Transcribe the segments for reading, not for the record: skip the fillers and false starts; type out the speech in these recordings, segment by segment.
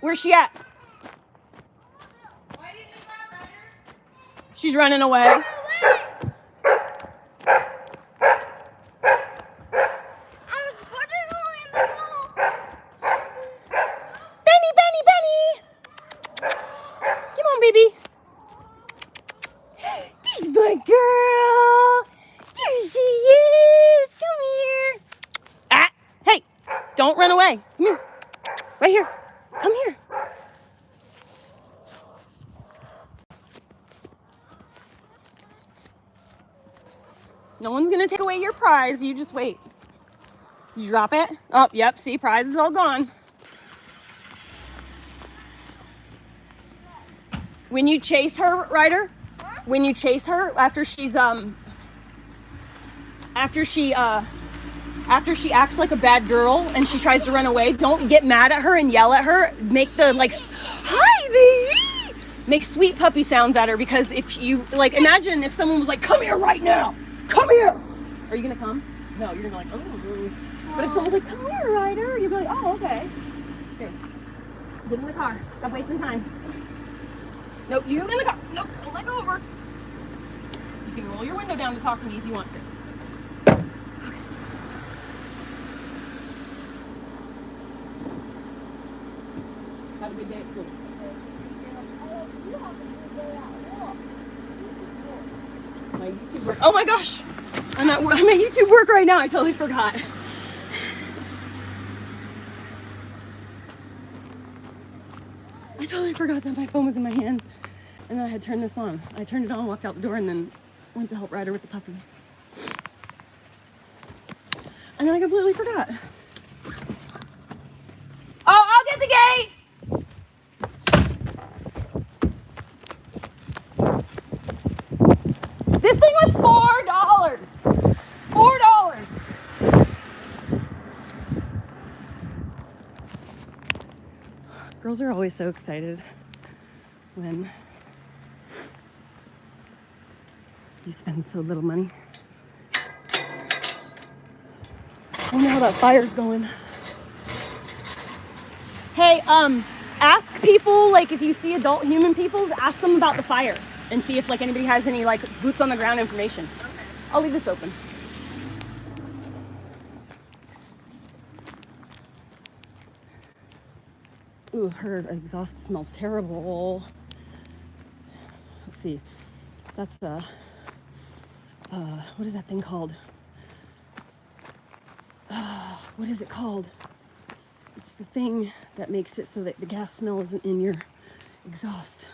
Where's she at? Why didn't you grab Ryder? She's running away. Run away! I was putting her in the hole. Benny, Benny, Benny. Come on, baby. There's my girl. There she is. Come here. Ah, hey, don't run away. Come here. Right here. Come here. No one's going to take away your prize. You just wait. Did you drop it? Oh, yep. See, prize is all gone. When you chase her, Ryder, when you chase her after she acts like a bad girl and she tries to run away, don't get mad at her and yell at her. Make the hi baby, make sweet puppy sounds at her, because if you imagine if someone was like, come here right now, come here. Are you gonna come? No, you're gonna be like, oh. But if someone's like, come here, Ryder, you'll be like, oh, okay. Okay. Get in the car. Stop wasting time. Nope, you in the car. Nope, don't let go over. You can roll your window down to talk to me if you want to. Have a good day at school. My YouTube work. Oh my gosh! I'm at YouTube work right now. I totally forgot. I totally forgot that my phone was in my hand and then I had turned this on. I turned it on, walked out the door, and then went to help Ryder with the puppy. And then I completely forgot. Oh, I'll get the gate! This thing was $4. $4. Girls are always so excited when you spend so little money. I don't know how that fire's going. Hey, ask people, if you see adult human peoples, ask them about the fire and see if anybody has any boots on the ground information. Okay. I'll leave this open. Ooh, her exhaust smells terrible. Let's see. That's what is that thing called? What is it called? It's the thing that makes it so that the gas smell isn't in your exhaust.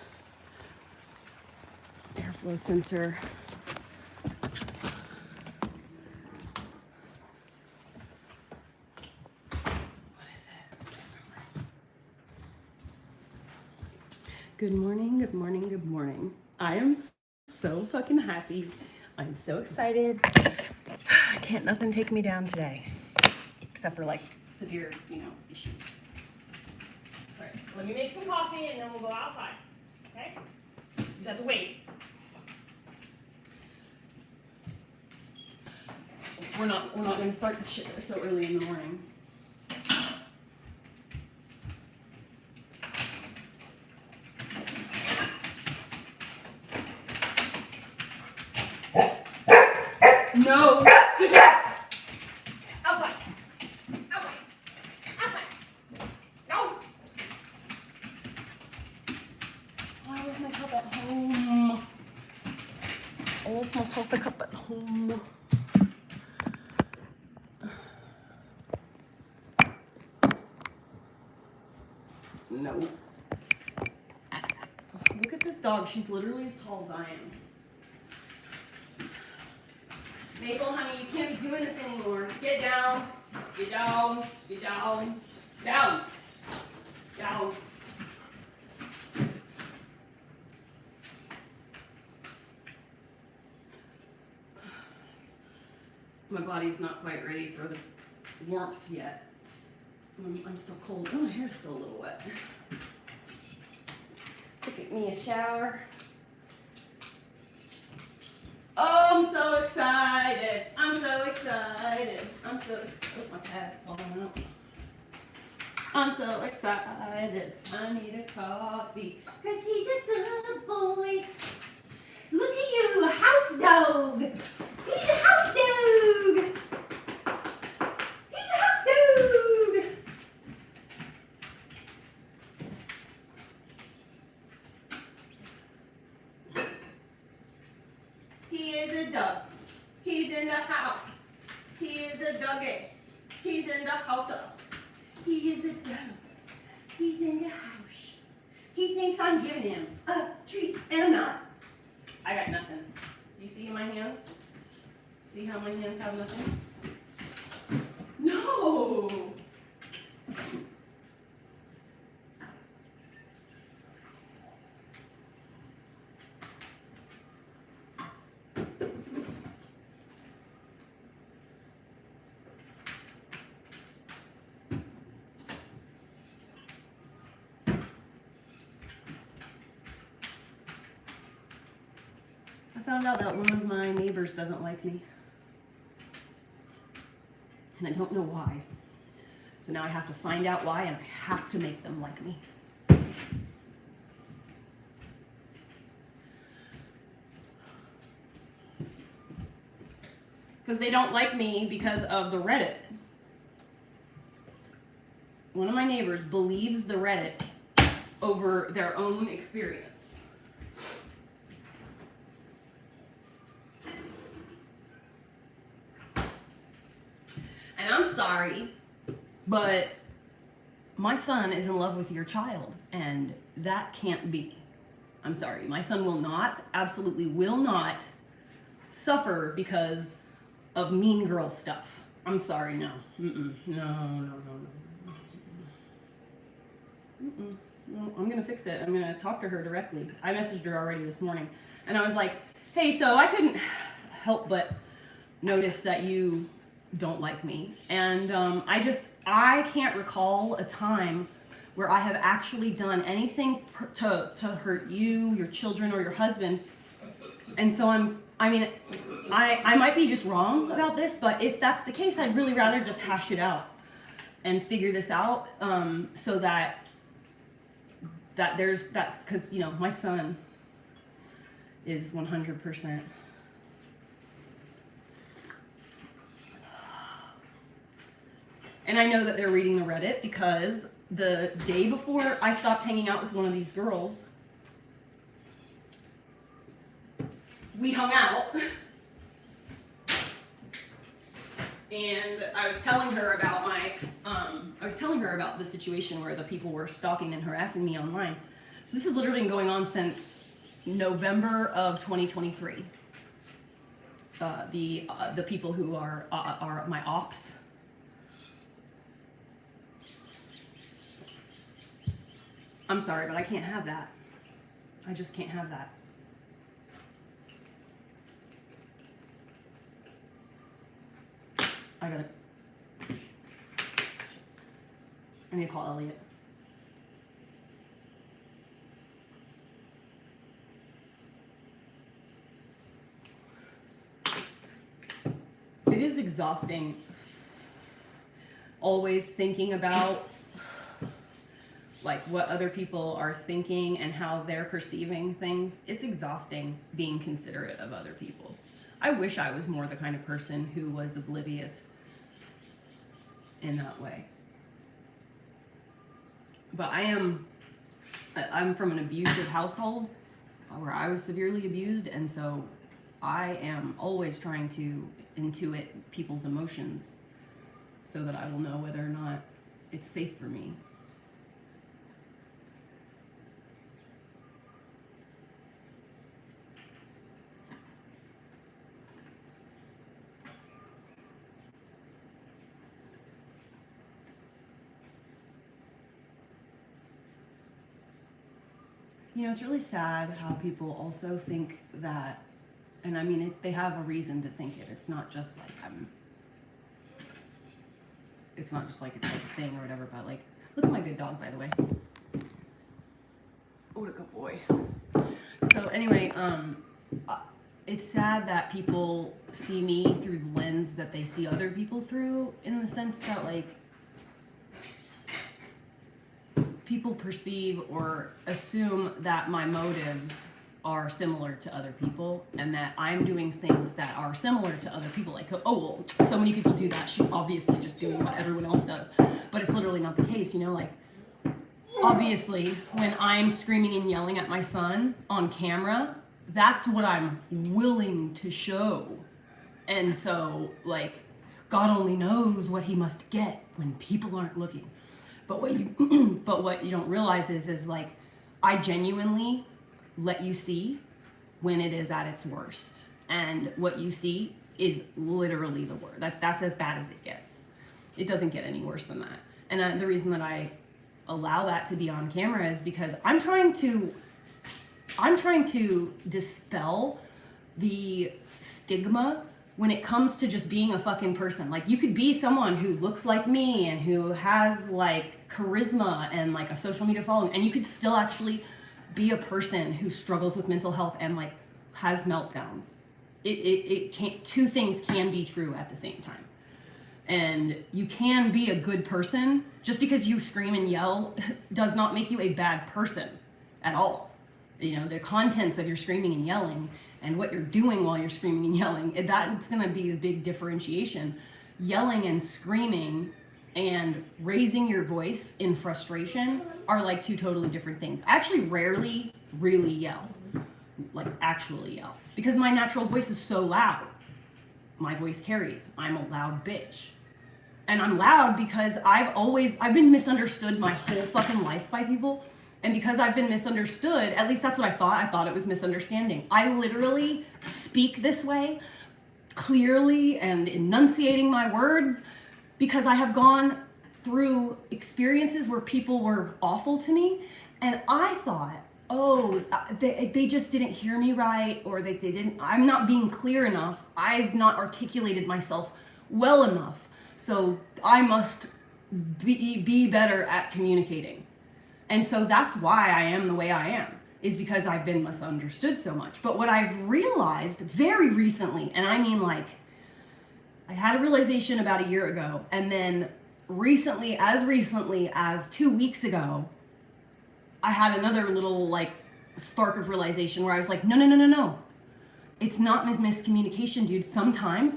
Airflow sensor. What is it? Good morning, good morning, good morning. I am so fucking happy. I'm so excited. Can't nothing take me down today. Except for severe, issues. All right, let me make some coffee and then we'll go outside. Okay? You just have to wait. We're not going to start this shit so early in the morning. No. Outside. Outside. Outside. No. I left my cup at home. I left my coffee cup at home. No. Look at this dog. She's literally as tall as I am. Maple, honey, you can't be doing this anymore. Get down. Get down. Get down. Down. Down. My body's not quite ready for the warmth yet. I'm still cold. Oh, my hair's still a little wet. Took me a shower. Oh, I'm so excited. I'm so excited. I'm so excited. Oh, my pad's falling out. I'm so excited. I need a coffee. Cause he's a good boy. Look at you, a house dog. He's a house dog. He's a house dog. He is a dog. He's in the house. He is a doggy. He's in the house. He is a dog. He's in the house. He thinks I'm giving him a treat, and I'm not. I got nothing. Do you see my hands? See how my hands have nothing? No! I found out that one of my neighbors doesn't like me. And I don't know why. So now I have to find out why, and I have to make them like me. Because they don't like me because of the Reddit. One of my neighbors believes the Reddit over their own experience. And I'm sorry, but my son is in love with your child, and that can't be. I'm sorry. My son will not, absolutely will not suffer because of mean girl stuff. I'm sorry, no. Mm-mm. No. Mm-mm. No, I'm going to fix it. I'm going to talk to her directly. I messaged her already this morning, and I was like, hey, so I couldn't help but notice that you don't like me. And I can't recall a time where I have actually done anything to hurt you, your children, or your husband. And so I might be just wrong about this, but if that's the case, I'd really rather just hash it out and figure this out, so that's because, you know, my son is 100%. And I know that they're reading the Reddit because the day before I stopped hanging out with one of these girls, we hung out, and I was telling her about the situation where the people were stalking and harassing me online. So this has literally been going on since November of 2023. The people who are my ops. I'm sorry, but I can't have that. I just can't have that. I need to call Elliot. It is exhausting always thinking about like what other people are thinking and how they're perceiving things. It's exhausting being considerate of other people. I wish I was more the kind of person who was oblivious in that way. But I'm from an abusive household where I was severely abused, and so I am always trying to intuit people's emotions so that I will know whether or not it's safe for me. You know, it's really sad how people also think that, and I mean, they have a reason to think it. It's not just like it's not just like it's like a thing or whatever, but like, look at my good dog, by the way. Oh, what a good boy. So anyway, it's sad that people see me through the lens that they see other people through, in the sense that like, people perceive or assume that my motives are similar to other people, and that I'm doing things that are similar to other people. Like, oh, well, so many people do that. She's obviously just doing what everyone else does. But it's literally not the case, you know? Like, obviously, when I'm screaming and yelling at my son on camera, that's what I'm willing to show. And so, like, God only knows what he must get when people aren't looking. But what you don't realize is like, I genuinely let you see when it is at its worst. And what you see is literally the worst. That's as bad as it gets. It doesn't get any worse than that. And the reason that I allow that to be on camera is because I'm trying to dispel the stigma when it comes to just being a fucking person. Like, you could be someone who looks like me and who has like charisma and like a social media following, and you could still actually be a person who struggles with mental health and like has meltdowns. It can't, two things can be true at the same time. And you can be a good person. Just because you scream and yell does not make you a bad person at all. You know, the contents of your screaming and yelling and what you're doing while you're screaming and yelling, that's going to be the big differentiation. Yelling and screaming and raising your voice in frustration are like two totally different things. I actually rarely really yell, like actually yell, because my natural voice is so loud. My voice carries. I'm a loud bitch. And I'm loud because I've been misunderstood my whole fucking life by people. And because I've been misunderstood, at least that's what I thought it was misunderstanding. I literally speak this way clearly and enunciating my words because I have gone through experiences where people were awful to me. And I thought, oh, they just didn't hear me right, or they didn't, I'm not being clear enough. I've not articulated myself well enough. So I must be better at communicating. And so that's why I am the way I am, is because I've been misunderstood so much. But what I've realized very recently, and I mean like, I had a realization about a year ago, and then recently as 2 weeks ago, I had another little like spark of realization where I was like, no. It's not miscommunication, dude. Sometimes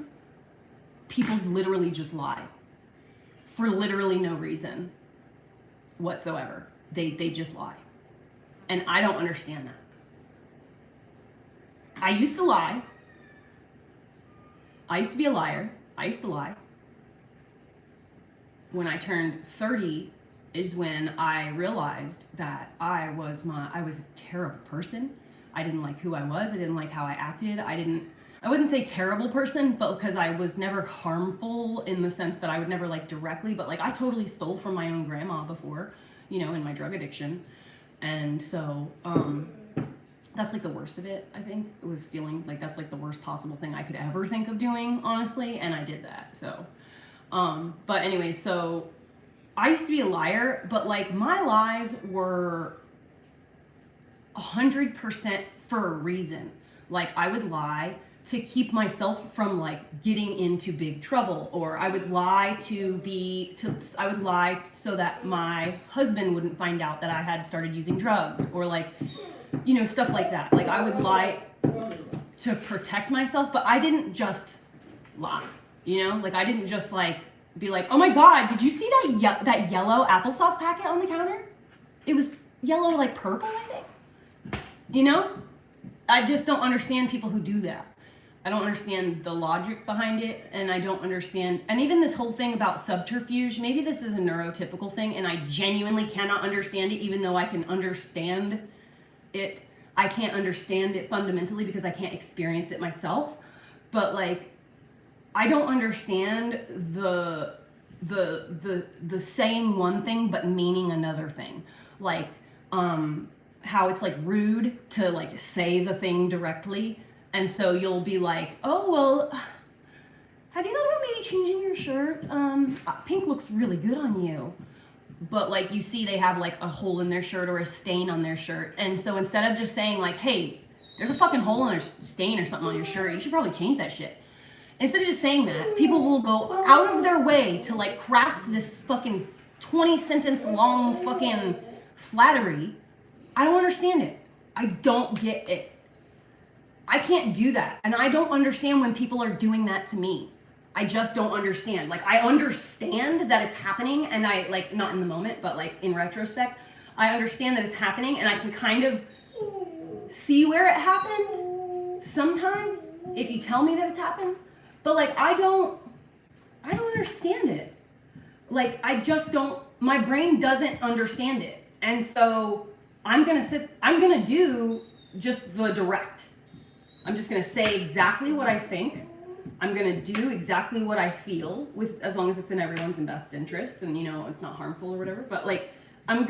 people literally just lie for literally no reason whatsoever. They just lie. And I don't understand that. I used to lie. I used to be a liar. I used to lie. When I turned 30 is when I realized that I was a terrible person. I didn't like who I was. I didn't like how I acted. I wouldn't say terrible person, but because I was never harmful in the sense that I would never like directly, but like I totally stole from my own grandma before, you know, in my drug addiction. And so, that's like the worst of it, I think. It was stealing. Like, that's like the worst possible thing I could ever think of doing, honestly. And I did that. So, but anyway, so I used to be a liar, but like my lies were 100% for a reason. Like, I would lie to keep myself from like getting into big trouble, or I would lie so that my husband wouldn't find out that I had started using drugs, or like, you know, stuff like that. Like, I would lie to protect myself, but I didn't just lie, you know? Like, I didn't just like be like, oh my God, did you see that yellow applesauce packet on the counter? It was yellow, like purple, I think. You know? I just don't understand people who do that. I don't understand the logic behind it, and I don't understand, and even this whole thing about subterfuge, maybe this is a neurotypical thing, and I genuinely cannot understand it, even though I can understand it. I can't understand it fundamentally because I can't experience it myself, but like, I don't understand the saying one thing but meaning another thing. Like, how it's like rude to like say the thing directly. And so you'll be like, oh, well, have you thought about maybe changing your shirt? Pink looks really good on you. But like, you see they have like a hole in their shirt or a stain on their shirt. And so instead of just saying like, hey, there's a fucking hole in or stain or something on your shirt, you should probably change that shit. Instead of just saying that, people will go out of their way to like craft this fucking 20 sentence long fucking flattery, I don't understand it. I don't get it. I can't do that. And I don't understand when people are doing that to me. I just don't understand. Like, I understand that it's happening, and I, like, not in the moment, but, like, in retrospect, I understand that it's happening, and I can kind of see where it happened sometimes, if you tell me that it's happened. But, like, I don't understand it. Like, I just don't, my brain doesn't understand it. And so, I'm gonna do just the direct. I'm just gonna say exactly what I think. I'm gonna do exactly what I feel, with as long as it's in everyone's best interest and, you know, it's not harmful or whatever. But, like, I'm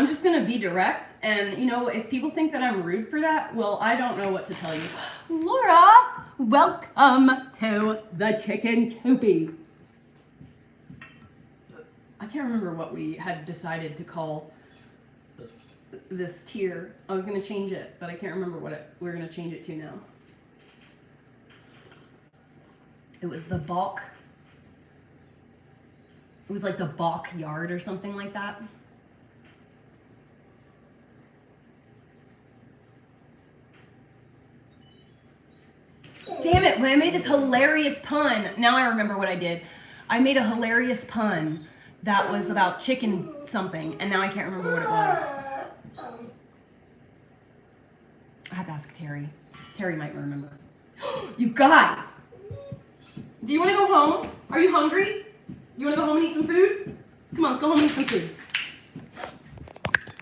just gonna be direct. And, you know, if people think that I'm rude for that, well, I don't know what to tell you. Laura, welcome to the chicken coopy. I can't remember what we had decided to call this tier. I was gonna change it, but I can't remember what we're gonna change it to now. It was the balk. It was like the balk yard or something like that. Damn it, when I made this hilarious pun, now I remember what I did. I made a hilarious pun that was about chicken something, and now I can't remember what it was. I have to ask Terry. Terry might remember. You guys! Do you want to go home? Are you hungry? You want to go home and eat some food? Come on, let's go home and eat some food.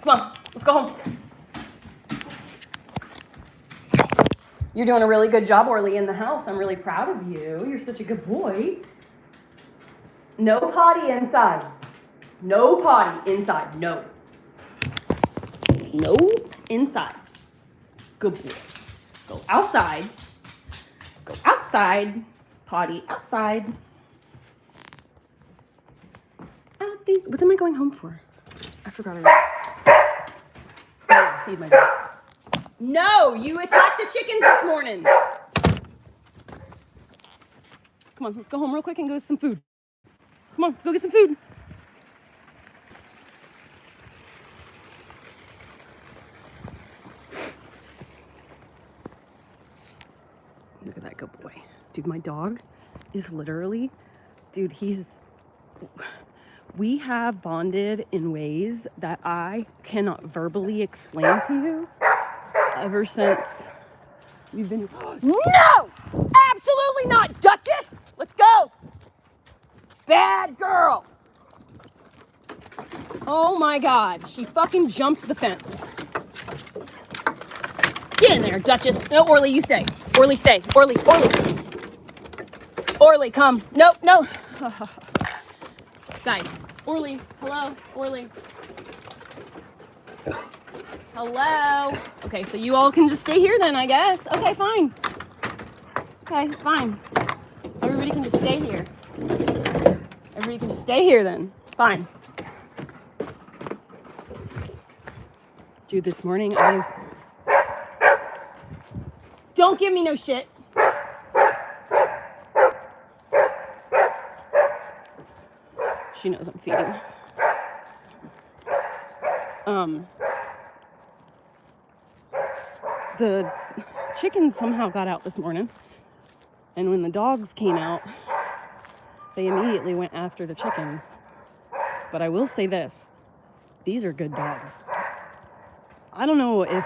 Come on, let's go home. You're doing a really good job, Orly, in the house. I'm really proud of you. You're such a good boy. No potty inside. No potty inside. No. No inside. Good boy. Go outside. Go outside. Potty outside. What am I going home for? I forgot already. Oh, feed my dog. No, you attacked the chickens this morning. Come on, let's go home real quick and go get some food. Come on, let's go get some food. Look at that good boy. Dude, my dog is literally, dude, we have bonded in ways that I cannot verbally explain to you ever since we've been, no, absolutely not, Duchess, let's go. Bad girl. Oh my God, she fucking jumped the fence. Get in there, Duchess. No, Orly, you stay. Orly, stay. Orly. Orly, come. No. Guys, Orly, hello, Orly. Hello. Okay, so you all can just stay here then, I guess. Okay, fine. Okay, fine. Everybody can just stay here. Everybody can just stay here then. Fine. Dude, this morning I was... Don't give me no shit. She knows I'm feeding. The chickens somehow got out this morning, and when the dogs came out, they immediately went after the chickens. But I will say this, these are good dogs. I don't know if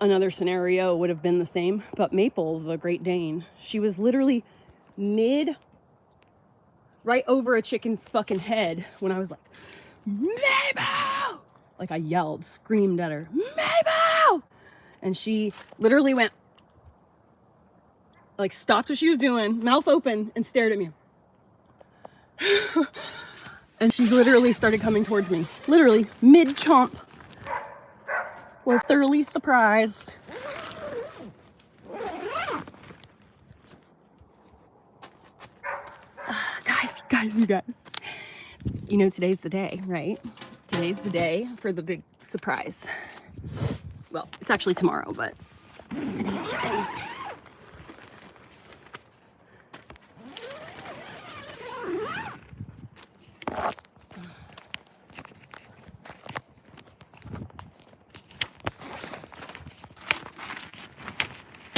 another scenario would have been the same, but Maple, the Great Dane, she was literally right over a chicken's fucking head when I was like, Mabel! Like I yelled, screamed at her, Mabel! And she literally went, like stopped what she was doing, mouth open, and stared at me. And she literally started coming towards me, literally mid-chomp. Was thoroughly surprised. You guys. You know today's the day, right? Today's the day for the big surprise. Well, it's actually tomorrow, but today's shipping.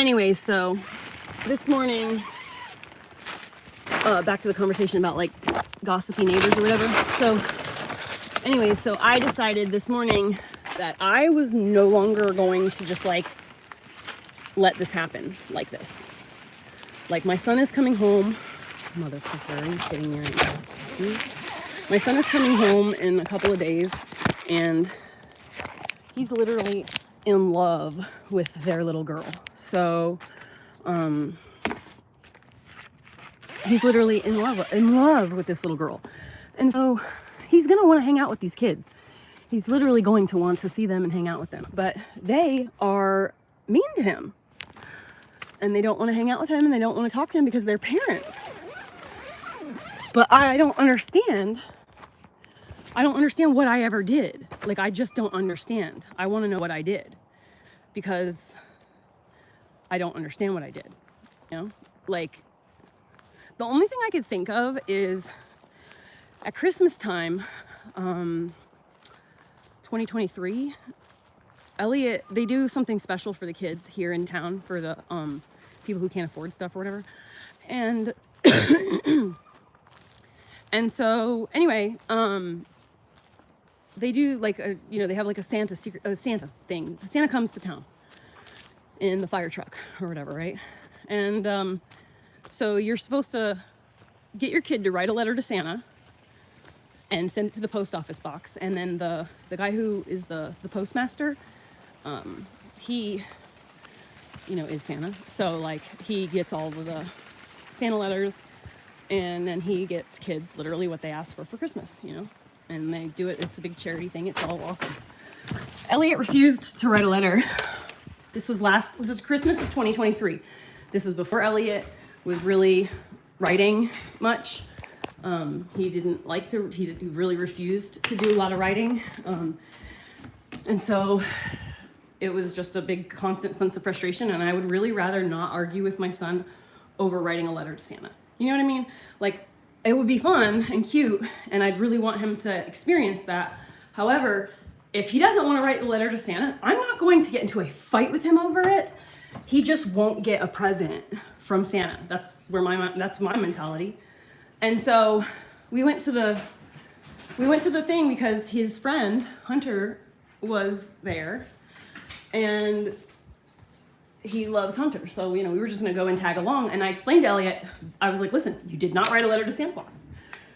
Anyways, so this morning, back to the conversation about like gossipy neighbors or whatever. So anyways, so I decided this morning that I was no longer going to just like let this happen like this. Like, my son is coming home. Motherfucker, are you kidding me right now? My son is coming home in a couple of days, and he's literally in love with their little girl. So, he's literally in love with this little girl. And so he's gonna want to hang out with these kids. He's literally going to want to see them and hang out with them. But they are mean to him. And they don't want to hang out with him, and they don't want to talk to him because they're parents. But I don't understand. I don't understand what I ever did. Like, I just don't understand. I want to know what I did, because I don't understand what I did. You know, like, the only thing I could think of is at Christmas time, 2023, Elliot, they do something special for the kids here in town, for the people who can't afford stuff or whatever. And and so anyway, they do like a, they have like a Santa thing. Santa comes to town in the fire truck or whatever, right? And so you're supposed to get your kid to write a letter to Santa and send it to the post office box. And then the guy who is the postmaster, he, is Santa. So like, he gets all of the Santa letters, and then he gets kids literally what they ask for Christmas, and they do it. It's a big charity thing. It's all awesome. Elliot refused to write a letter. This was Christmas of 2023. This is before Elliot was really writing much. He really refused to do a lot of writing. And so it was just a big constant sense of frustration. And I would really rather not argue with my son over writing a letter to Santa. You know what I mean? Like, it would be fun and cute, and I'd really want him to experience that. However, if he doesn't want to write the letter to Santa, I'm not going to get into a fight with him over it. He just won't get a present from Santa. That's my mentality. And so we went to the thing because his friend Hunter was there, and he loves Hunter. So, we were just going to go and tag along. And I explained to Elliot, I was like, listen, you did not write a letter to Santa Claus.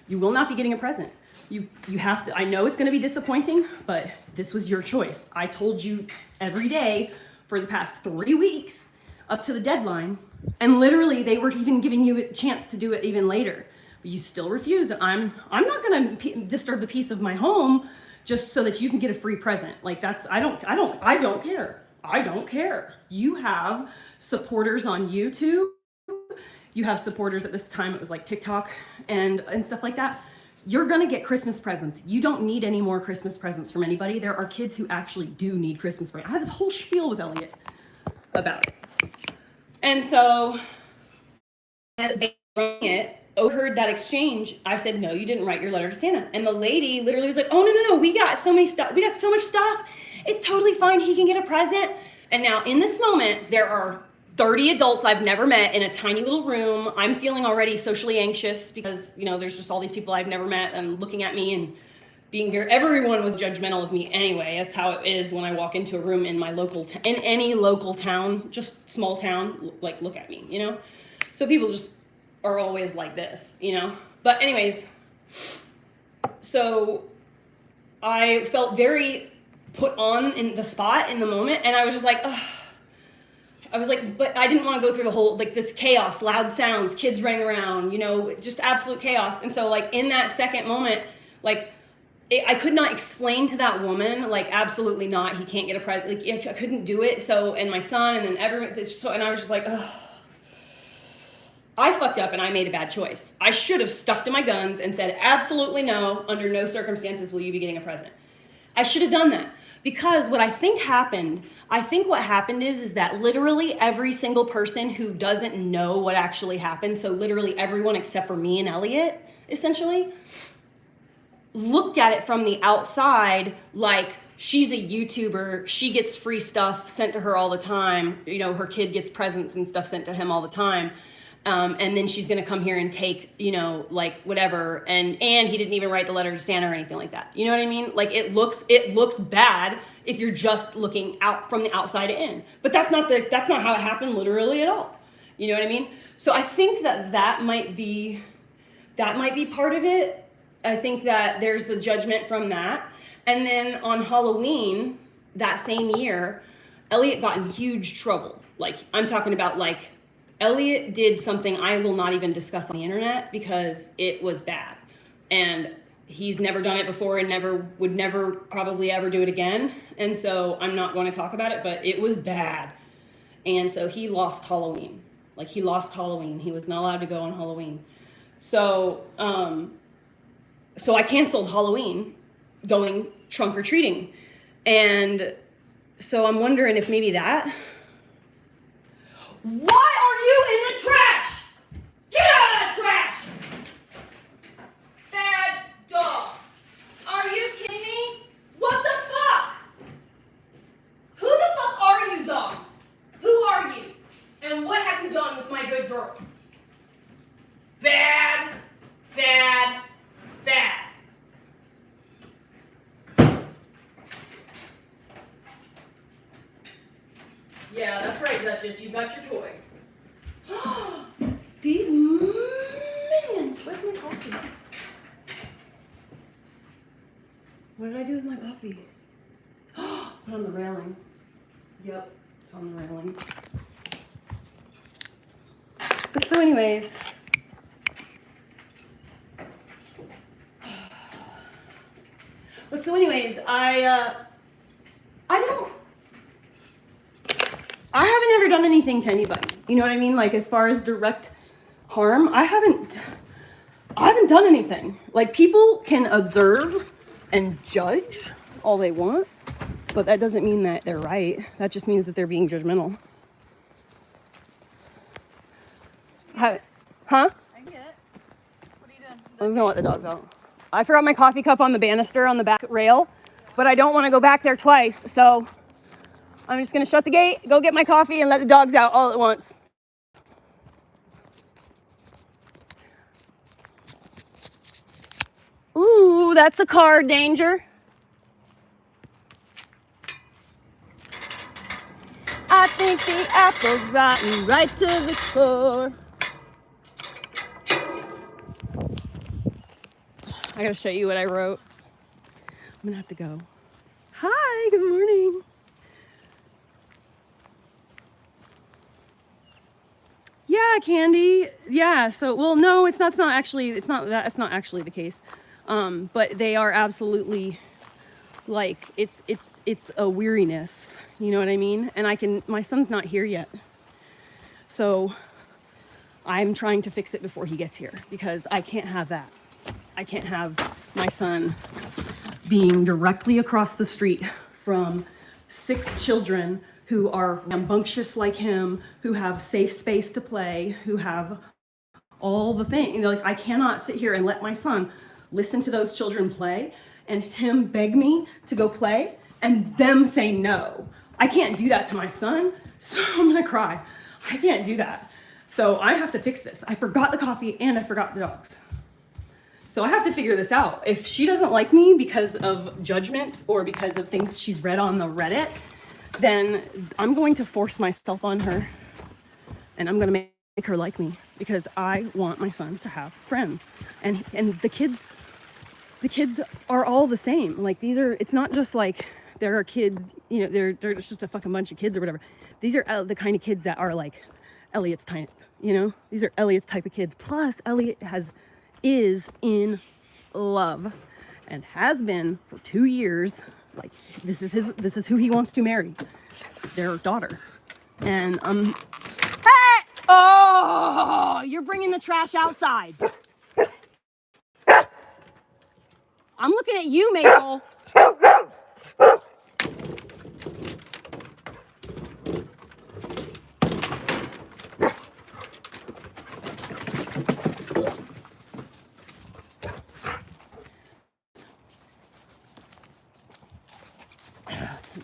You will not be getting a present. You have to, I know it's going to be disappointing, but this was your choice. I told you every day for the past 3 weeks up to the deadline. And literally they were even giving you a chance to do it even later. But you still refused. And I'm not going to disturb the peace of my home just so that you can get a free present. Like, I don't care. I don't care. You have supporters on YouTube. You have supporters at this time. It was like TikTok and stuff like that. You're going to get Christmas presents. You don't need any more Christmas presents from anybody. There are kids who actually do need Christmas presents. I had this whole spiel with Elliot about it. And so they overheard that exchange. I said, no, you didn't write your letter to Santa. And the lady literally was like, oh, no, we got so much stuff. It's totally fine. He can get a present. And now in this moment, there are 30 adults I've never met in a tiny little room. I'm feeling already socially anxious because, there's just all these people I've never met and looking at me and being very, everyone was judgmental of me anyway. That's how it is when I walk into a room in my in any local town, just small town, like, look at me, So people just are always like this, But anyways, so I felt very put on in the spot in the moment, and I was just like, ugh. I was like, but I didn't want to go through the whole, like, this chaos, loud sounds, kids running around, just absolute chaos. And so, like, in that second moment, like, I could not explain to that woman, like, absolutely not, he can't get a present. Like, I couldn't do it. So, and my son, and then everyone, and I was just like, ugh. I fucked up and I made a bad choice. I should have stuck to my guns and said, absolutely no, under no circumstances will you be getting a present. I should have done that. Because what what happened is that literally every single person who doesn't know what actually happened, so literally everyone except for me and Elliot, essentially, looked at it from the outside like she's a YouTuber. She gets free stuff sent to her all the time. You know, her kid gets presents and stuff sent to him all the time. And then she's going to come here and take, you know, like whatever. And he didn't even write the letter to Santa or anything like that. You know what I mean? Like it looks bad if you're just looking out from the outside in. But that's not how it happened literally at all. You know what I mean? So I think that might be part of it. I think that there's a judgment from that. And then on Halloween that same year, Elliot got in huge trouble. Like I'm talking about like Elliot did something I will not even discuss on the internet because it was bad. And he's never done it before and would never probably ever do it again. And so I'm not going to talk about it, but it was bad. And so he lost Halloween. Like he lost Halloween. He was not allowed to go on Halloween. So I canceled Halloween going trunk or treating. And so I'm wondering if maybe that. Why are you in the trash? Get out of that trash! Bad dog. Are you kidding me? What the fuck? Who the fuck are you dogs? Who are you? And what have you done with my good girl? Bad, bad, bad. Yeah, that's right, Duchess. You got your toy. These minions. Where's my coffee? What did I do with my coffee? Put on the railing. Yep, it's on the railing. But so anyways. I haven't ever done anything to anybody. You know what I mean? Like as far as direct harm, I haven't done anything. Like people can observe and judge all they want, but that doesn't mean that they're right. That just means that they're being judgmental. Huh? I get it. What are you doing? I was gonna let the dogs out. I forgot my coffee cup on the banister on the back rail, but I don't want to go back there twice, so I'm just gonna shut the gate, go get my coffee, and let the dogs out all at once. Ooh, that's a car, danger. I think the apple's rotten right to the core. I gotta show you what I wrote. I'm gonna have to go. Hi, good morning. Yeah, Candy. Yeah, so well no, it's not actually the case. But they are absolutely like it's a weariness, you know what I mean? And my son's not here yet. So I'm trying to fix it before he gets here because I can't have that. I can't have my son being directly across the street from 6 children who are rambunctious like him, who have safe space to play, who have all the things. You know, like I cannot sit here and let my son listen to those children play and him beg me to go play and them say no. I can't do that to my son, so I'm gonna cry. I can't do that. So I have to fix this. I forgot the coffee and I forgot the dogs. So I have to figure this out. If she doesn't like me because of judgment or because of things she's read on the Reddit, then I'm going to force myself on her and I'm going to make her like me because I want my son to have friends. And the kids are all the same. Like it's not just like there are kids, you know, they're just a fucking bunch of kids or whatever. These are the kind of kids that are like Elliot's type, you know? These are Elliot's type of kids. Plus Elliot is in love and has been for 2 years. Like this is who he wants to marry, their daughter. And hey! Oh, you're bringing the trash outside. I'm looking at you, Maple.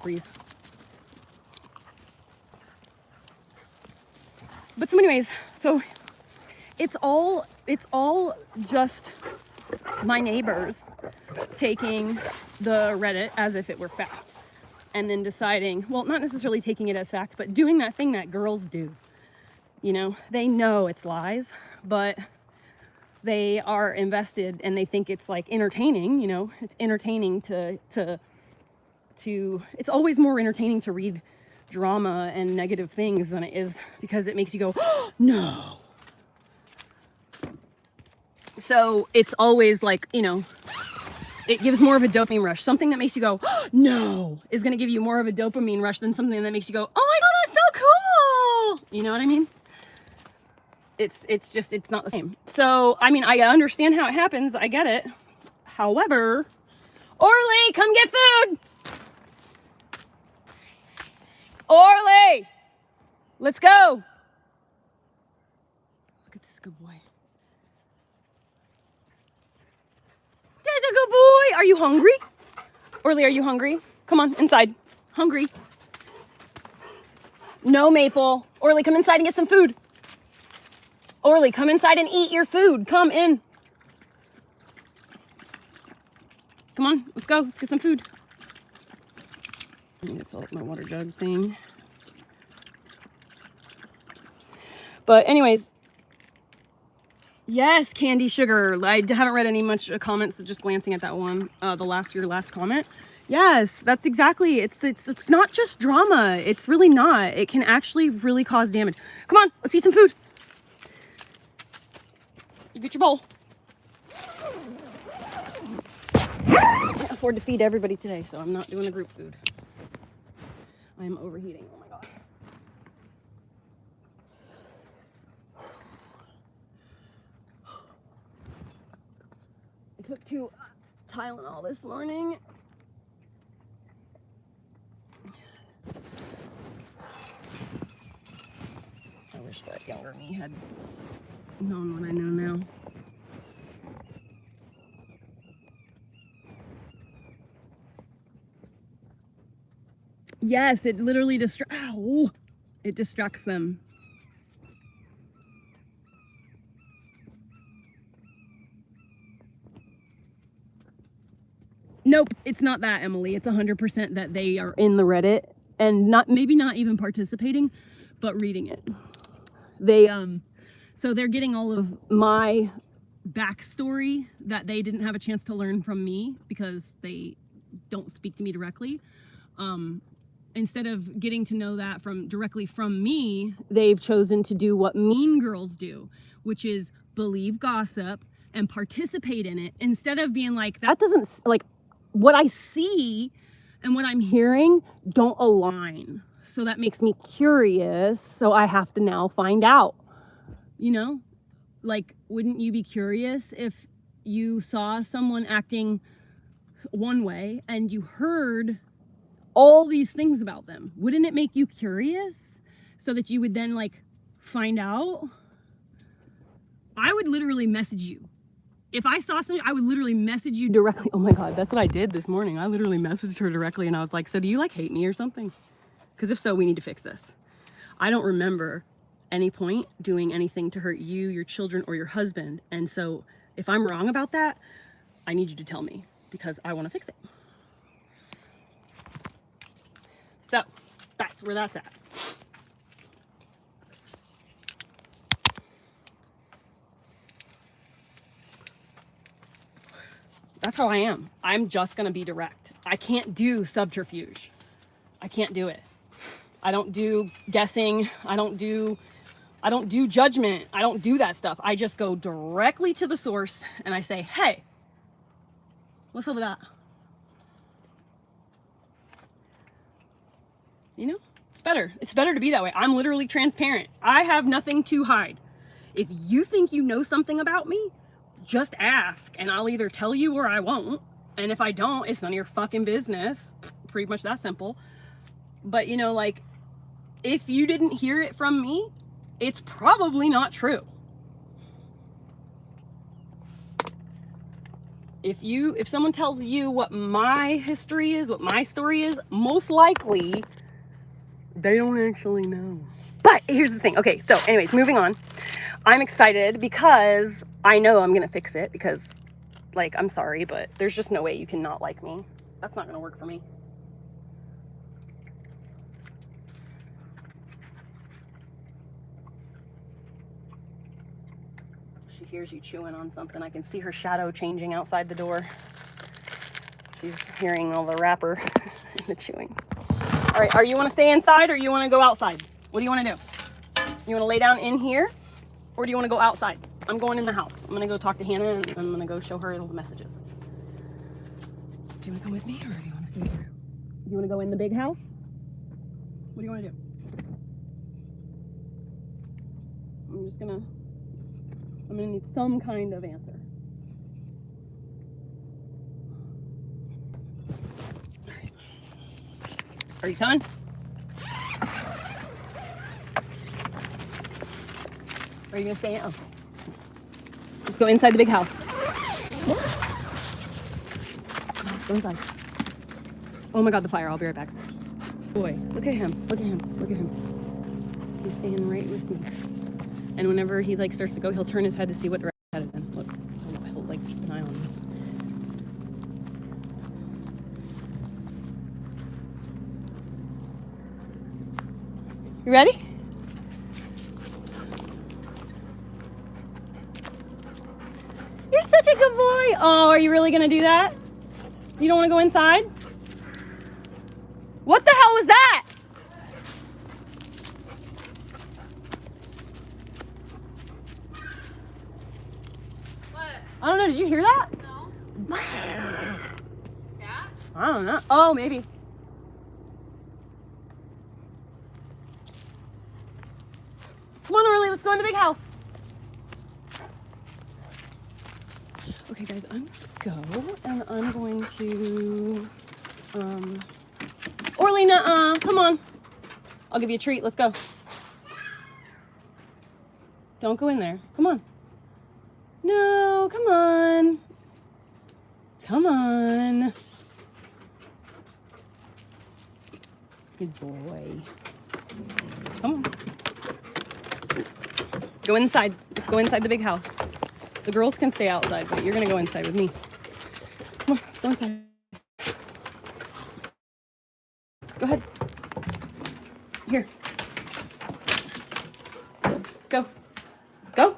breathe. But so anyways, so it's all just my neighbors taking the Reddit as if it were fact, and then deciding, well, not necessarily taking it as fact, but doing that thing that girls do. You know, they know it's lies, but they are invested and they think it's like entertaining. You know, it's entertaining to it's always more entertaining to read drama and negative things than it is, because it makes you go, oh, no. So it's always like, you know, it gives more of a dopamine rush. Something that makes you go, oh, no, is going to give you more of a dopamine rush than something that makes you go, oh my God, that's so cool. You know what I mean? It's just, it's not the same. So, I mean, I understand how it happens. I get it. However, Orly, come get food. Orly, let's go. Look at this good boy. That's a good boy. Are you hungry? Orly, are you hungry? Come on, inside. Hungry. No, Maple. Orly, come inside and get some food. Orly, come inside and eat your food. Come in. Come on, let's go. Let's get some food. I need to fill up my water jug thing. But anyways, yes, Candy Sugar. I haven't read any much comments, just glancing at that one, your last comment. Yes, that's exactly. It's not just drama. It's really not. It can actually really cause damage. Come on, let's eat some food. Get your bowl. I can't afford to feed everybody today, so I'm not doing a group food. I am overheating. Oh my God. I took 2 Tylenol this morning. I wish that younger me had known what I know now. Yes, it literally it distracts them. Nope, it's not that, Emily. It's 100% that they are in the Reddit and maybe not even participating, but reading it. So they're getting all of my backstory that they didn't have a chance to learn from me because they don't speak to me directly. Instead of getting to know that directly from me, they've chosen to do what mean girls do, which is believe gossip and participate in it, instead of being like, that doesn't, like, what I see and what I'm hearing don't align. So that makes me curious. So I have to now find out, you know, like, wouldn't you be curious if you saw someone acting one way and you heard all these things about them? Wouldn't it make you curious so that you would then like find out? I would literally message you. If I saw something, I would literally message you directly. Oh my God, that's what I did this morning. I literally messaged her directly and I was like, so do you like hate me or something? Because if so, we need to fix this. I don't remember any point doing anything to hurt you, your children, or your husband. And so if I'm wrong about that, I need you to tell me because I want to fix it. So that's where that's at. That's how I am. I'm just going to be direct. I can't do subterfuge. I can't do it. I don't do guessing. I don't do judgment. I don't do that stuff. I just go directly to the source and I say, hey, what's up with that? You know, it's better. It's better to be that way. I'm literally transparent. I have nothing to hide. If you think you know something about me, just ask and I'll either tell you or I won't. And if I don't, it's none of your fucking business. Pretty much that simple. But you know, like, if you didn't hear it from me, it's probably not true. If someone tells you what my history is, what my story is, most likely they don't actually know. But here's the thing. Okay, so anyways, moving on. I'm excited because I know I'm gonna fix it because, like, I'm sorry, but there's just no way you can not like me. That's not gonna work for me. She hears you chewing on something. I can see her shadow changing outside the door. She's hearing all the wrapper and the chewing. All right, you want to stay inside or you want to go outside? What do you want to do? You want to lay down in here or do you want to go outside? I'm going in the house. I'm going to go talk to Hannah and I'm going to go show her all the messages. Do you want to come with me or do you want to stay here? Do you want to go in the big house? What do you want to do? I'm going to need some kind of answer. All right. Are you coming? Are you going to stay in? Oh. Let's go inside the big house. Let's go inside. Oh my God, the fire. I'll be right back. Boy, look at him. Look at him. Look at him. He's staying right with me. And whenever he like starts to go, he'll turn his head to see what direction he's headed in. Look, he'll like keep an eye on me. You ready? You're such a good boy. Oh, are you really gonna do that? You don't want to go inside? What the hell was that? I don't know. Did you hear that? No. Cat? I don't know. Oh, maybe. Come on, Orly. Let's go in the big house. Okay, guys. I'm gonna go and I'm going to. Orly, nuh-uh. Come on. I'll give you a treat. Let's go. Don't go in there. Come on. No, come on. Come on. Good boy. Come on. Go inside. Let's go inside the big house. The girls can stay outside, but you're going to go inside with me. Come on, go inside. Go ahead. Here. Go. Go.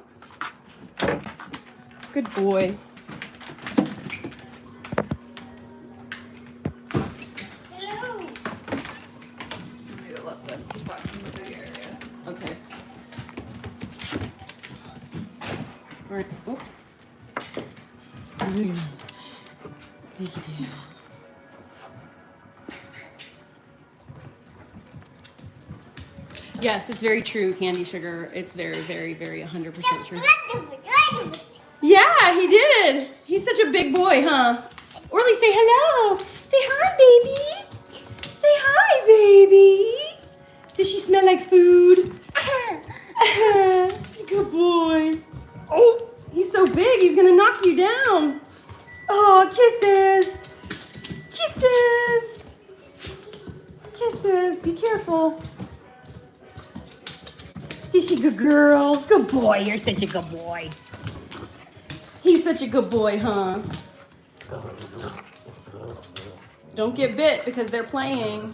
Good boy. Hello. I'm gonna let them watch in the big area. Okay. All right. Oh. Yes, it's very true, Candy Sugar. It's very, very, very 100% true. Yeah, he did. He's such a big boy, huh? Orly, say hello. Say hi, babies. Say hi, baby. Does she smell like food? Good boy. Oh, he's so big. He's going to knock you down. Oh, kisses. Kisses. Kisses. Be careful. Is she a good girl? Good boy. You're such a good boy. He's such a good boy, huh? Don't get bit because they're playing.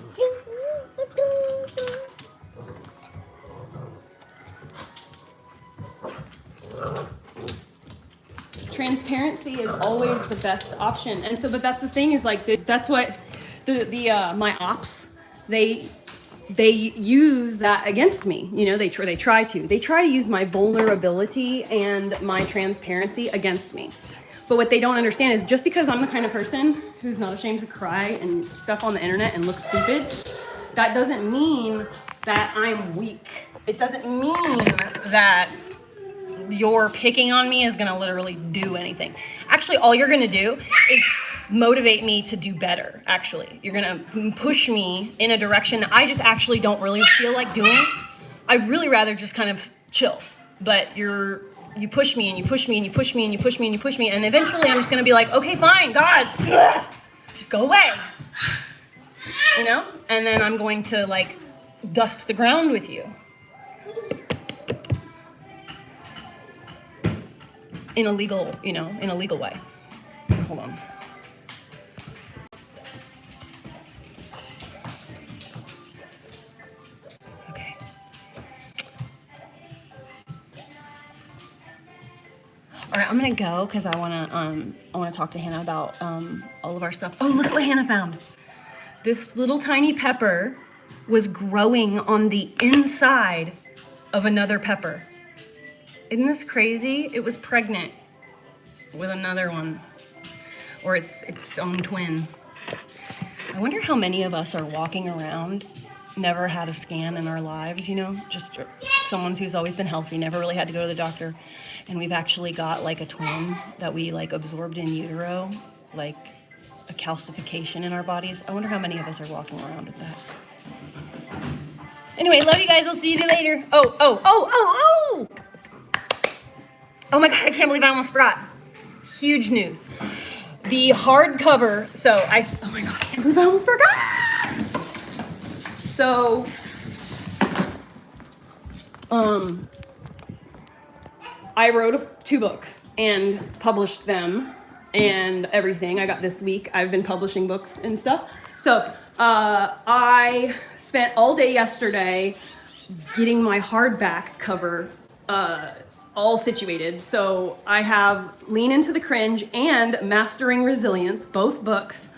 Transparency is always the best option. And so, but that's the thing is like, that's what my ops, they use that against me. You know, they try to use my vulnerability and my transparency against me. But what they don't understand is just because I'm the kind of person who's not ashamed to cry and stuff on the internet and look stupid, that doesn't mean that I'm weak. It doesn't mean that your picking on me is gonna literally do anything. Actually, all you're gonna do is motivate me to do better, actually. You're gonna push me in a direction that I just actually don't really feel like doing. I'd really rather just kind of chill, but you're you push me and you push me and you push me and you push me and you push me, and eventually I'm just gonna be like, okay, fine, God, just go away, you know? And then I'm going to like dust the ground with you. In a legal, you know, in a legal way. Hold on. Okay. All right, I'm gonna go because I wanna talk to Hannah about all of our stuff. Oh, look what Hannah found. This little tiny pepper was growing on the inside of another pepper. Isn't this crazy? It was pregnant with another one, or its own twin. I wonder how many of us are walking around, never had a scan in our lives, you know, just someone who's always been healthy, never really had to go to the doctor, and we've actually got like a twin that we like absorbed in utero, like a calcification in our bodies. I wonder how many of us are walking around with that. Anyway, love you guys. I'll see you later. Oh my God, I can't believe I almost forgot. Huge news. The hardcover, oh my God, I can't believe I almost forgot. So, I wrote 2 books and published them and everything. I got this week. I've been publishing books and stuff. So, I spent all day yesterday getting my hardback cover, all situated. So I have Lean Into the Cringe and Mastering Resilience, both books,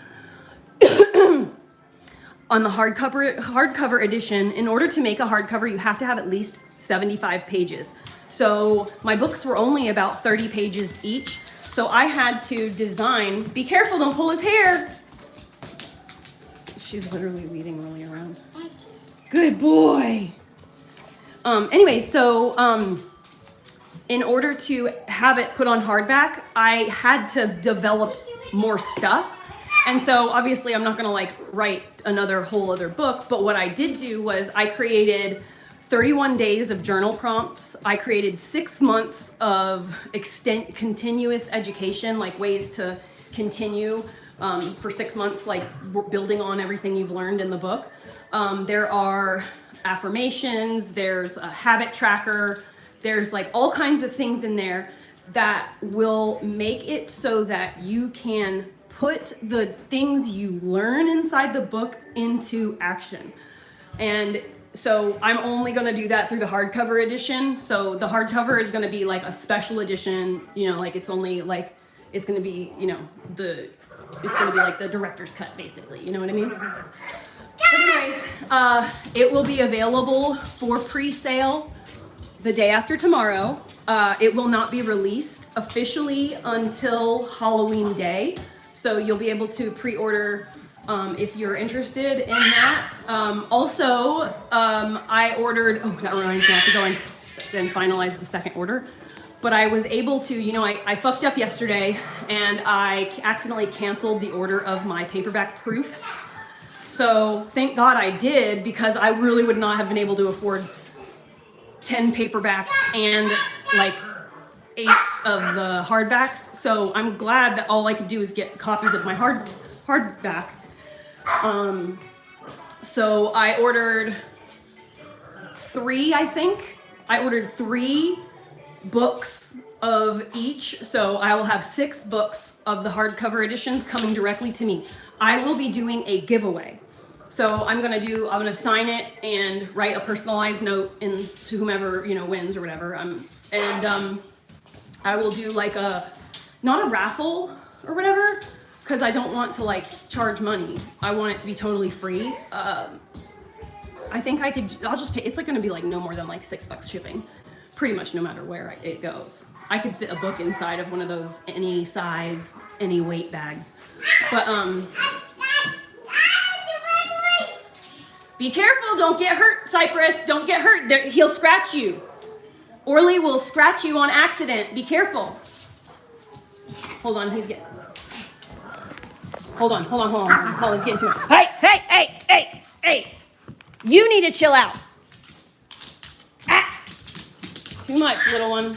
on the hardcover edition. In order to make a hardcover, you have to have at least 75 pages. So my books were only about 30 pages each. So I had to design, be careful, don't pull his hair. She's literally weaving really around. Good boy. Anyway, so, in order to have it put on hardback, I had to develop more stuff. And so obviously I'm not gonna like write another whole other book, but what I did do was I created 31 days of journal prompts. I created 6 months of continuous education, like ways to continue for 6 months, like building on everything you've learned in the book. There are affirmations, there's a habit tracker, there's like all kinds of things in there that will make it so that you can put the things you learn inside the book into action. And so I'm only going to do that through the hardcover edition. So the hardcover is going to be like a special edition, you know, like it's only like, it's going to be, you know, it's going to be like the director's cut basically, you know what I mean? But anyways, it will be available for pre-sale the day after tomorrow. It will not be released officially until Halloween Day. So you'll be able to pre-order if you're interested in that. Also, I ordered, that reminds me, I have to go and then finalize the second order. But I was able to, you know, I fucked up yesterday and I accidentally canceled the order of my paperback proofs. So thank God I did, because I really would not have been able to afford 10 paperbacks and like 8 of the hardbacks. So I'm glad that all I could do is get copies of my hardback. So I ordered 3, I think. I ordered 3 books of each. So I will have 6 books of the hardcover editions coming directly to me. I will be doing a giveaway. So I'm gonna sign it and write a personalized note to whomever, you know, wins or whatever. I will do like not a raffle or whatever, because I don't want to like charge money. I want it to be totally free. I think I'll just pay, it's like gonna be like no more than like $6 shipping, pretty much no matter where it goes. I could fit a book inside of one of those any size, any weight bags. But be careful, don't get hurt, Cypress. Don't get hurt. He'll scratch you. Orly will scratch you on accident. Be careful. Hold on, he's getting... Hold on, he's getting to it. Hey! You need to chill out. Ah! Too much, little one.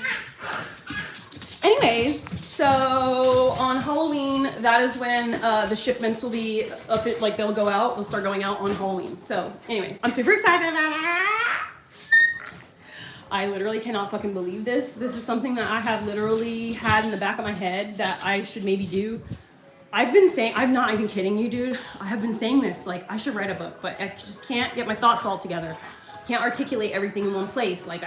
anyways, so on Halloween, that is when the shipments will be up. Like they'll go out. They'll start going out on Halloween. So anyway, I'm super excited about it. I literally cannot fucking believe this. This is something that I have literally had in the back of my head that I should maybe do. I've been saying, I'm not even kidding you, dude. I have been saying this, like, I should write a book, but I just can't get my thoughts all together. Can't articulate everything in one place. Like,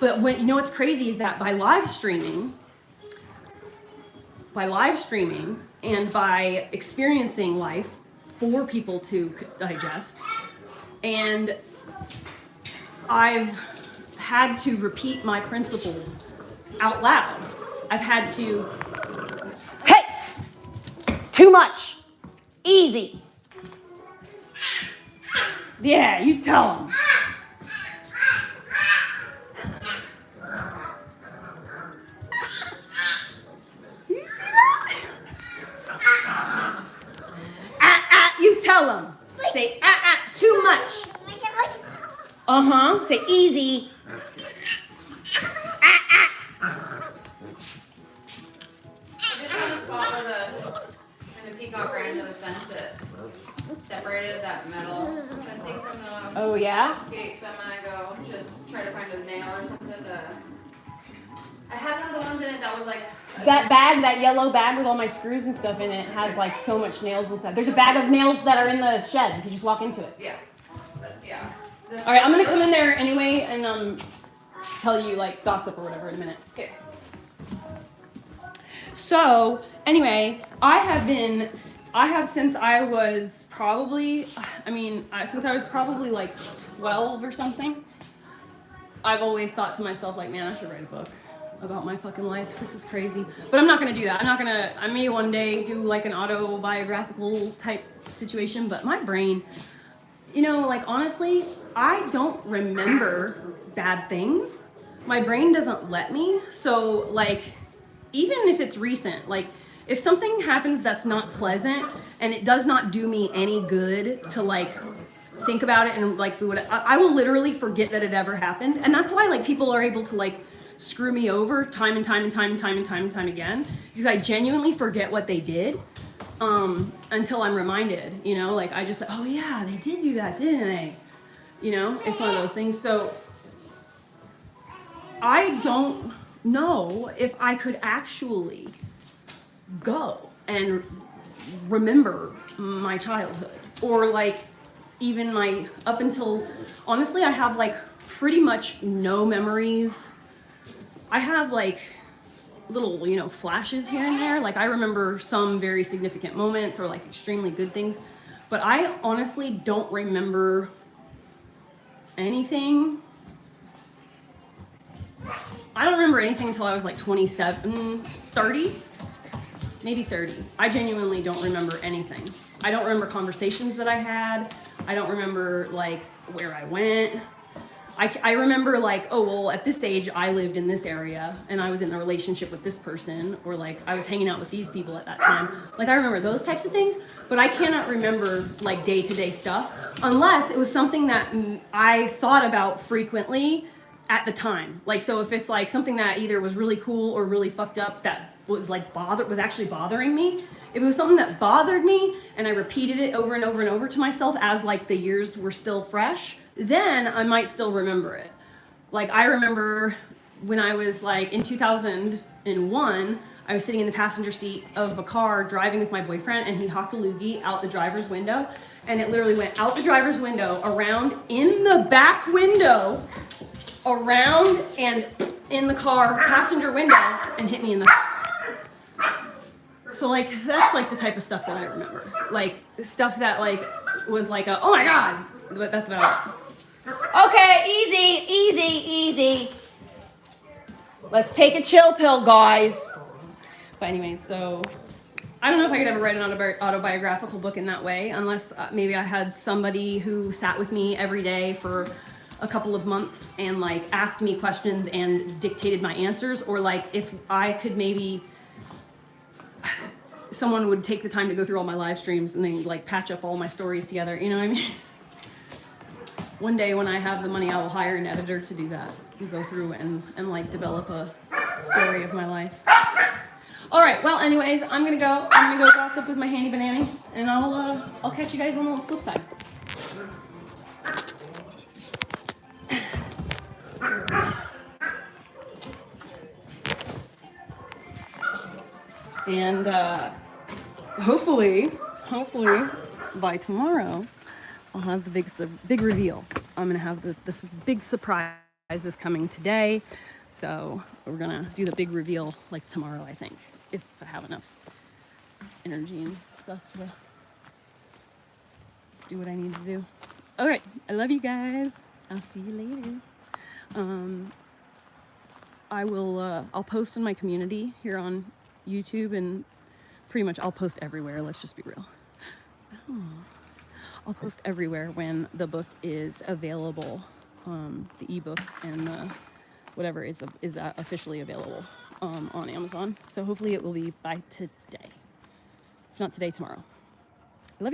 but when, you know what's crazy is that by live streaming and by experiencing life for people to digest, and I've had to repeat my principles out loud. I've had to, hey, too much, easy. Yeah, you tell them. You tell them. Say, too much. Say, easy. I just found a spot where in the peacock ran into the fence that separated that metal fencing from the Oh, yeah? gate. So I'm gonna go just try to find a nail or something to. I had one of the ones in it that was like. That bag, that yellow bag with all my screws and stuff in it has like so much nails and stuff. There's a bag of nails that are in the shed if you just walk into it. Yeah. But, yeah. All right, I'm gonna come in there anyway and tell you like gossip or whatever in a minute. Okay. So anyway, I have since I was probably, since I was probably like 12 or something, I've always thought to myself like, man, I should write a book about my fucking life. This is crazy. But I'm not gonna do that. I may one day do like an autobiographical type situation, but my brain, like honestly, I don't remember bad things. My brain doesn't let me. So like, even if it's recent, like if something happens that's not pleasant and it does not do me any good to like think about it and like do it, I will literally forget that it ever happened. And that's why like people are able to like screw me over time and time again, because I genuinely forget what they did until I'm reminded, like I just, oh yeah, they did do that, didn't they? It's one of those things. So I don't know if I could actually go and remember my childhood or like even my, up until, honestly, I have like pretty much no memories. I have like little, flashes here and there. Like I remember some very significant moments or like extremely good things, but I honestly don't remember anything. I don't remember anything until I was like 27, 30, maybe 30. I genuinely don't remember anything. I don't remember conversations that I had. I don't remember like where I went. I remember like, oh, well, at this age, I lived in this area and I was in a relationship with this person, or like I was hanging out with these people at that time. Like I remember those types of things, but I cannot remember like day-to-day stuff unless it was something that I thought about frequently at the time. Like, so if it's like something that either was really cool or really fucked up that was like was actually bothering me, if it was something that bothered me and I repeated it over and over and over to myself as like the years were still fresh, then I might still remember it. Like I remember when I was like in 2001, I was sitting in the passenger seat of a car driving with my boyfriend, and he hocked a loogie out the driver's window, and it literally went out the driver's window, around in the back window, around and in the car passenger window, and hit me in the face. So like that's like the type of stuff that I remember, like stuff that like was like a, oh my god, but that's about it. Okay, easy. Let's take a chill pill, guys. But anyways, so I don't know if I could ever write an autobiographical book in that way, unless maybe I had somebody who sat with me every day for a couple of months and like asked me questions and dictated my answers, or like if I could maybe, someone would take the time to go through all my live streams and then like patch up all my stories together, you know what I mean? One day when I have the money, I will hire an editor to do that and go through and like develop a story of my life. All right. Well, anyways, I'm gonna go. I'm gonna go gossip with my handy banana, and I'll catch you guys on the flip side. And hopefully by tomorrow, I'll have the big reveal. I'm gonna have this big surprise is coming today, so we're gonna do the big reveal like tomorrow, I think, if I have enough energy and stuff to do what I need to do. All right, I love you guys. I'll see you later. I'll post in my community here on YouTube, and pretty much I'll post everywhere. Let's just be real. I'll post everywhere when the book is available, the ebook and the whatever is officially available on Amazon. So hopefully it will be by today. If not today, tomorrow.